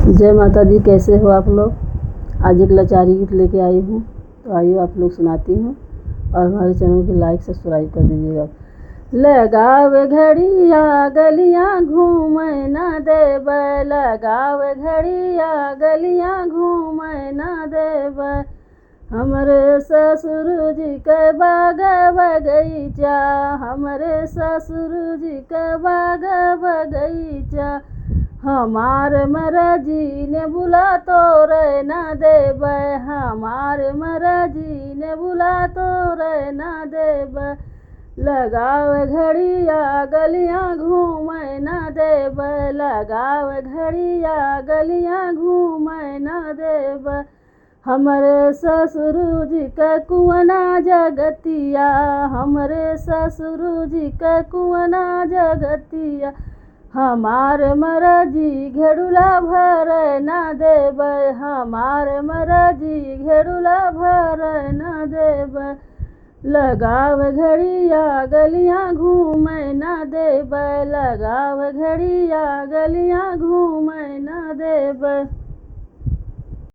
जय माता दी। कैसे हो आप लोग? आज एक लाचारी गीत लेके आई हूँ, तो आइए आप लोग सुनाती हूँ और हमारे चैनल को लाइक सब्सक्राइब कर दीजिएगा। लगावे घड़िया गलियाँ घूमे ना देबै, लगावे घड़िया गलियाँ घूमे ना देबै। हमरे ससुर जी के बाग बगीचा, हमरे ससुर जी के बाग बगीचा। हमार मरजी ने बुला तो रे ना देबै, हमार मरजी ने बुला तो रे ना देबै। लगावे घड़िया गलियाँ घूमे ना देबै, लगावे घड़िया गलियाँ घूमे ना देबै। हमरे ससुर जी के कुआना जगतिया, हमरे ससुर जी के कुआना जगतिया। हमार मरजी घेड़ुला भर ना देबै, हमार मरजी घेड़ुला भर ना देबै। लगावे घड़िया गलियाँ घूमे ना देबै, लगावे घड़िया गलियाँ घूमे ना देबै।